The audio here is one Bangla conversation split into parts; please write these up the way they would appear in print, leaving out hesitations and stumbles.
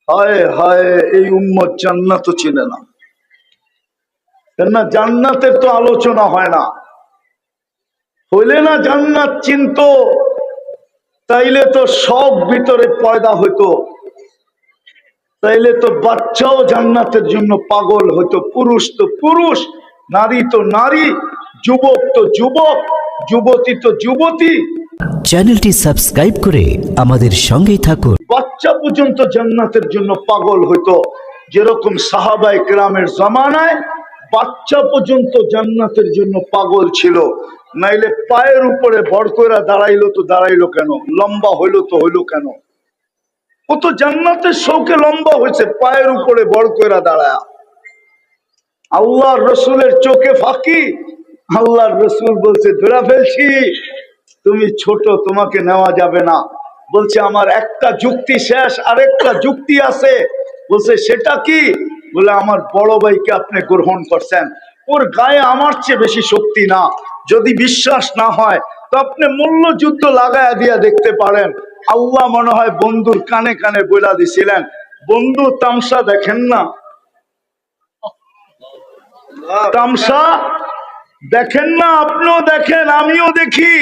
হায় হায়, এই উম্মত জান্নাত চিনে না। কেননা জান্নাতের তো আলোচনা হয় না। হইলে না জান্নাত চিনত, তাইলে তো সব ভিতরে পয়দা হইতো, তাইলে তো বাচ্চাও জান্নাতের জন্য পাগল হইতো। পুরুষ তো পুরুষ, নারী তো নারী, যুবক তো যুবক, যুবতী তো যুবতী। চ্যানেলটি সাবস্ক্রাইব করে আমাদের সঙ্গেই থাকুন। বাচ্চা পর্যন্ত জান্নাতের জন্য পাগল হইতো। যেরকম সাহাবায়ে কেরামের জামানায় বাচ্চা পর্যন্ত জান্নাতের জন্য পাগল ছিল। নাইলে পায়ের উপরে ভর কইরা দাঁড়াইলো তো দাঁড়াইলো কেন, লম্বা হইলো তো হইলো কেন? ও তো জান্নাতের শৌকে লম্বা হয়েছে, পায়ের উপরে ভর কইরা দাঁড়ায়। আল্লাহর রসুলের চোখে ফাঁকি। আল্লাহর রসুল বলছে ধরা ফেলছি, তুমি ছোট, তোমাকে নেওয়া যাবে না। বলছে আমার একটা যুক্তি শেষ, আরেকটা যুক্তি আছে। বলছে সেটা কি? বলে আমার বড় ভাইকে আপনি গ্রহণ করছেন, ওর গায়ে আমার চেয়ে বেশি শক্তি না। যদি বিশ্বাস না হয় তো আপনি মল্লযুদ্ধ লাগায়া দিয়া দেখতে পারেন। আল্লাহ মনে হয় বন্ধুর কানে কানে বইলা দিছিলেন, বন্ধু তামসা দেখেন না, তামসা দেখেন না, আপনিও দেখেন আমিও দেখি।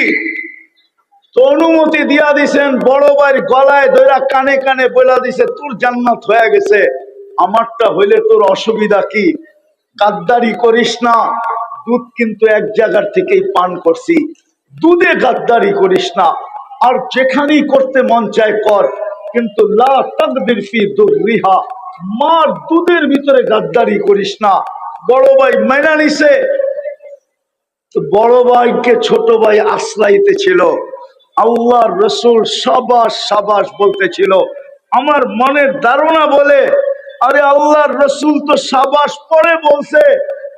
তো অনুমতি দিয়া দিছেন, বড় ভাইয়ের গলায় ধরে কানে কানে বইলা দিছে তোর জান্নাত হয়ে গেছে, আমারটা হইলে তোর অসুবিধা কি? গাদ্দারি করিস না, দুধ কিন্তু এক জায়গার থেকেই পান করছি, দুধে গাদ্দারি করিস না। আর যেখানেই করতে মন চায় কর, কিন্তু লা তাকদির ফি দুররিহা, মার দুধের ভিতরে গাদ্দারি করিস না। বড় ভাই মাইনা নিছে। বড় ভাইকে ছোট ভাই আশ্রাইতে ছিল। আল্লাহর রসুল সাবাস সাবাস বলতেছিল। আমার মনের ধারণা বলে, আরে আল্লাহর রসুল তো সাবাস পরে বলছে,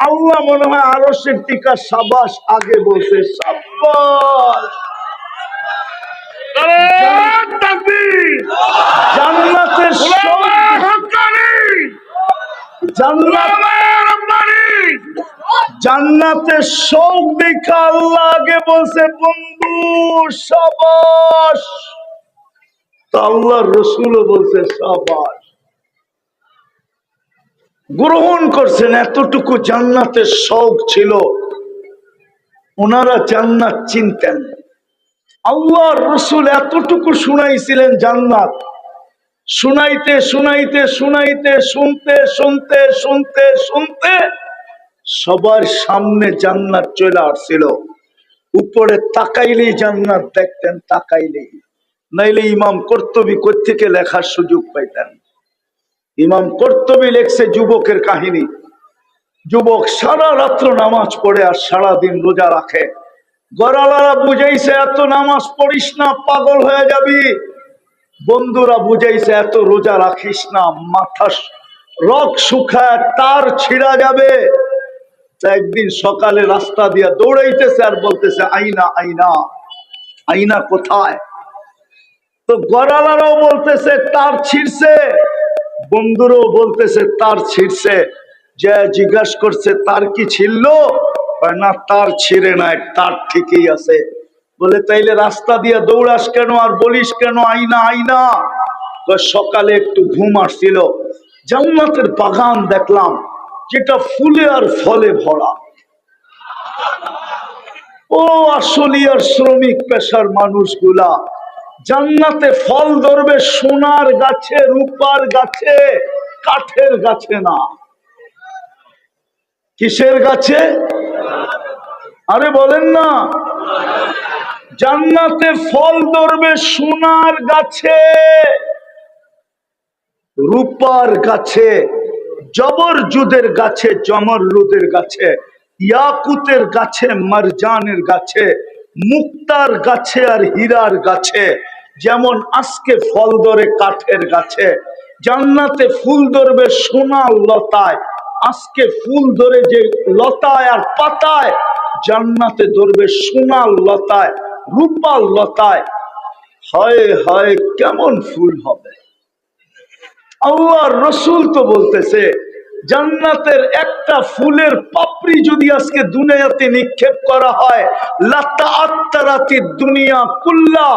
আল্লাহ মনে হয় আরশের টিকা সাবাস আগে বলছে। সাবাস, জান্নাতের জান্নাতের শৌক দেখা আল্লাহ আগে বলছে বন্ধু সাবাস, তো আল্লাহর রসুলও বলছে সাবাস। গ্রহণ করছেন, এতটুকু জান্নাতের শৌক ছিল। ওনারা জান্নাত চিনতেন। আল্লাহর রসুল এতটুকু শুনাইছিলেন জান্নাত। শুনাইতে শুনাইতে শুনাইতে শুনতে শুনতে শুনতে শুনতে সবার সামনে জান্নাত চলে আসছিল। উপরে তাকাইলেই জান্নাত দেখতেন, তাকাইলেই। নাইলে ইমাম কর্তুবী কোত্থেকে লেখার সুযোগ পাইতেন? ইমাম কর্তুবী লেখছে যুবকের কাহিনী। যুবক সারা রাত্র নামাজ পড়ে আর সারাদিন রোজা রাখে। গড়ালারা বুঝাইছে এত নামাজ পড়িস না, পাগল হয়ে যাবি। বন্ধুরা বুঝাইছে এত রোজা রাখিস না, মাথা রক শুকায় তার ছিঁড়া যাবে। একদিন সকালে রাস্তা দিয়া দৌড়াইতেছে আর বলতেছে আইনা আইনা, আইনা কোথায়? তো গড়ালারাও বলতেছে তার ছিঁড়ছে, বন্ধুরাও বলতেছে তার ছিঁড়ছে। যে জিজ্ঞাসা করছে তার কি ছিল? না, তার ছিঁড়ে নাই, তার ঠিকই আছে। বলে তাইলে রাস্তা দিয়া দৌড়াস কেন আর বলিস কেন আইনা আইনা? সকালে একটু ঘুম আসছিল, জান্নাতের বাগান দেখলাম যেটা ফুলে আর ফলে ভরা। ও আসলিয়ার শ্রমিক পেশার মানুষগুলা, জান্নাতে ফল ধরবে সোনার গাছে, রূপার গাছে, কাঠের গাছে না। কিসের গাছে? আরে বলেন না। জান্নাতে ফল ধরবে সোনার গাছে, রূপার গাছে, জবরজুদের গাছে, জমরলুদের গাছে, ইয়াকুতের গাছে, মারজানের গাছে, মুক্তার গাছে আর হীরার গাছে। যেমন আজকে ফল ধরে কাঠের গাছে, জান্নাতে ফুল ধরবে সোনার লতায়। আজকে ফুল ধরে যে লতায় আর পাতায়, জান্নাতে ধরবে সোনার লতায়, রূপার লতায়। হায় হায়, কেমন ফুল হবে! আল্লাহর রসুল তো বলতেছে জান্নাতের একটা ফুলের পাপড়ি যদি আজকে দুনিয়াতে নিক্ষেপ করা হয়, লাতাআত্তারাতি দুনিয়া কুল্লা,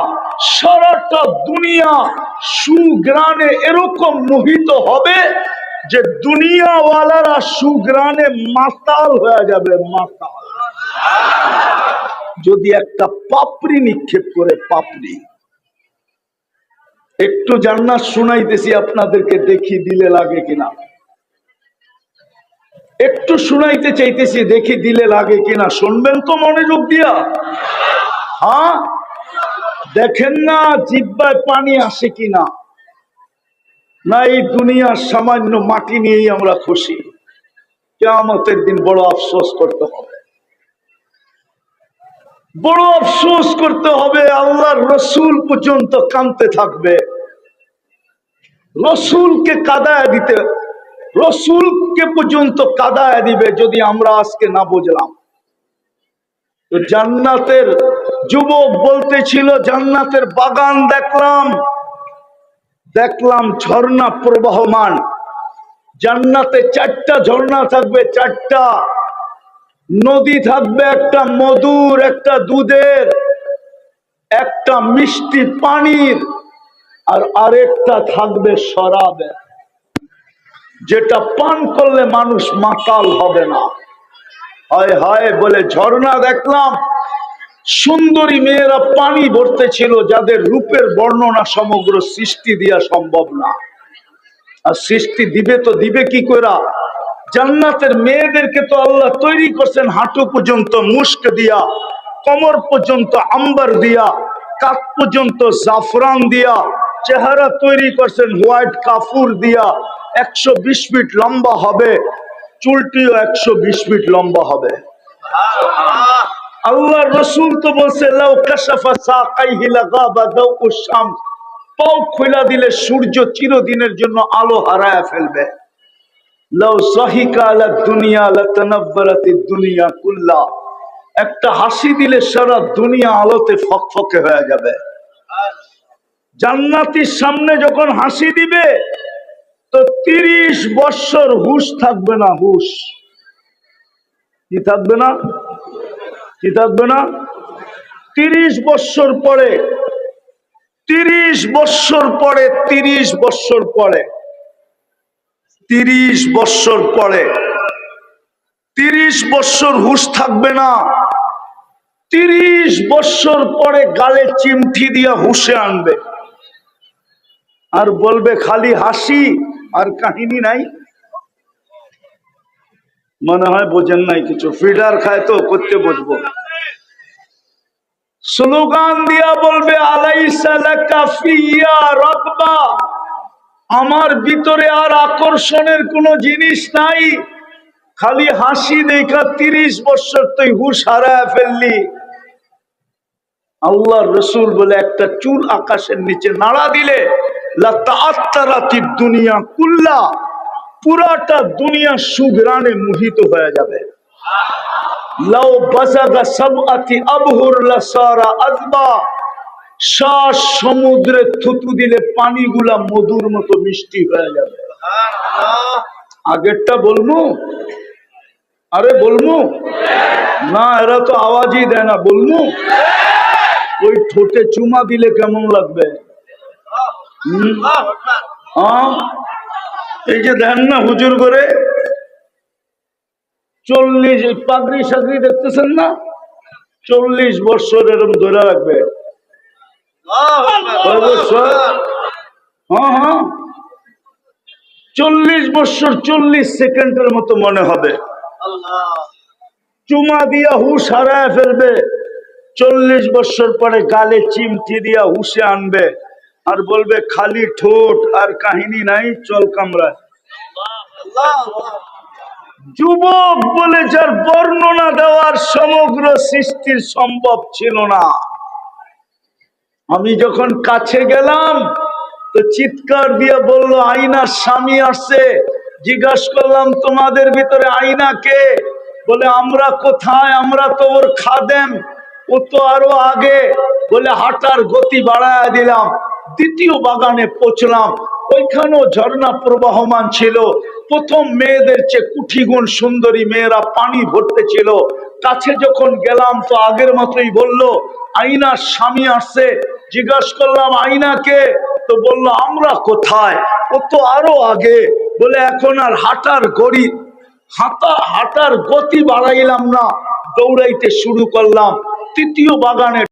সারাটা দুনিয়া সুগ্রানে এরকম মোহিত হবে যে দুনিয়াওয়ালারা সুগ্রানে মাতাল হয়ে যাবে, মাতাল। যদি একটা পাপড়ি নিক্ষেপ করে, পাপড়ি। একটু জান্নাত শুনাইতেছি আপনাদেরকে, দেখি দিলে লাগে কিনা। একটু শুনাইতে চাইতেছি, দেখি দিলে লাগে কিনা। শুনবেন তো মনোযোগ দিয়া? হ্যাঁ, দেখেন না জিহ্বায় পানি আসে কিনা। না এই দুনিয়ার সামান্য মাটি নিয়েই আমরা খুশি? কিয়ামতের দিন বড় আফসোস করতে হবে, বড় আফসোস করতে হবে। আল্লাহর রসুল পর্যন্ত কাঁদতে থাকবে, রসুলকে কাঁদায় দিতে, রসুলকে পর্যন্ত কাঁদায় দিবে যদি আমরা আজকে না বুঝলাম। তো জান্নাতের যুবক বলতেছিল, জান্নাতের বাগান দেখলাম, দেখলাম ঝর্ণা প্রবাহমান। জান্নাতে 4টা ঝর্ণা থাকবে, 4টা নদী থাকবে, একটা মধুর, একটা দুধের, একটা মিষ্টি পানির, আর আরেকটা থাকবে শরাবের, যেটা পান করলে মানুষ মাতাল হবে না। হায় হায় বলে ঝর্ণা দেখলাম, সুন্দরী মেয়েরা পানি ভরতে ছিল, যাদের রূপের বর্ণনা সমগ্র সৃষ্টি দিয়া সম্ভব না। আর সৃষ্টি দিবে তো দিবে কি করে? জান্নাতের মেয়েদেরকে তো আল্লাহ তৈরি করছেন হাঁটু পর্যন্ত মুস্ক দিয়া, কোমর পর্যন্ত আম্বার দিয়া, কাঁধ পর্যন্ত জাফরান দিয়া, চেহারা তৈরি করছেন হোয়াইট কাফুর দিয়া। 120 ফিট লম্বা হবে, চুলটিও 120 ফিট লম্বা হবে। আল্লাহ রসুল তো বলছে, লাউ কাশাফা সাকাইহি লাগাবা দাউউশ শামস, পাও খোলা দিলে সূর্য চিরদিনের জন্য আলো হারায় ফেলবে। লাউ সাহিকা আলা দুনিয়া লাতানাব্বারাতিদ দুনিয়া কুল্লা, একটা হাসি দিলে সারা দুনিয়া আলোতে ফকফকে হয়ে যাবে। জান্নাতীর সামনে যখন হাসি দিবে তো 30 বছর হুশ থাকবে না, হুশ। কি থাকবে না? কি থাকবে না? 30 বছর পরে, 30 বছর পরে, 30 বছর পরে, 30 বছর পরে, 30 বছর হুশ থাকবে না। 30 বছর পরে গালে চিমটি দিয়া হুশে আনবে, আর বলবে খালি হাসি আর কাহিনী নাই। মনে হয় বোঝেন নাই কিছু, ফিডার খায় তো করতে বসবো। স্লোগান দিয়া বলবে, আলাইসা লাকা ফিয়া রাগবা, আমার ভিতরে আর আকর্ষণের কোন জিনিস নাই, খালি হাসি দেখা 30 বছর তুই হুশ হারায় ফেললি। আল্লাহ রসুল বলে, একটা চুল আকাশের নিচে নাড়া দিলে লাতাআত্তারাতিদ দুনিয়া কুল্লা, পুরাটা দুনিয়া সুঘ্রাণে মোহিত হয়ে যাবে। লাউ বাযাগা সাবআতি আবহুর লাসারা আযবা, শ্বাস সমুদ্রে থুতু দিলে পানিগুলা মধুর মতো মিষ্টি হয়ে যাবে। আগেরটা বলবো? আরে বলবো না, এরা তো আওয়াজই দেয় না। বলবো? ওই ঠোঁটে চুমা দিলে কেমন লাগবে? এই যে দেন না হুজুর করে 40 পাগড়ি সাগড়ি দেখতেছেন না, 40 বছর এরকম ধরে রাখবে। হ্যাঁ হ্যাঁ, 40 বছর 40 সেকেন্ডের মতো মনে হবে। চুমা দিয়া হুশ হারায় ফেলবে। 40 বছর পরে গালে চিমটি দিয়া হুশে আনবে, আর বলবে খালি ঠোঁট আর কাহিনী নাই, চল কামরায়। যুবক বলে যার বর্ণনা দেওয়ার সমগ্র সৃষ্টির সম্ভব ছিল না। আমি যখন কাছে গেলাম তো চিৎকার দিয়ে বলল, আয়নার স্বামী আসছে। জিজ্ঞাসা করলাম, তোমাদের ভিতরে আয়না কে? বলে, আমরা কোথায়, আমরা তো ওর খাদেম, ও তো আরো আগে। বলে, হাঁটার গতি বাড়ায় দিলাম। দ্বিতীয় বাগানে পৌঁছলাম, ওইখানেও ঝর্ণা প্রবাহমান ছিল। প্রথম মেয়েদের চেয়ে কুঠিগুণ সুন্দরী মেয়েরা পানি ভরতে ছিল। কাছে যখন গেলাম তো আগের মতোই বলল, আইনার স্বামী আসছে। জিজ্ঞাসা করলাম আইনাকে, তো বলল আমরা কোথায়, ও তো আরো আগে। বলে এখন আর হাঁটার গতি বাড়াইলাম না, দৌড়াইতে শুরু করলাম। তৃতীয় বাগানে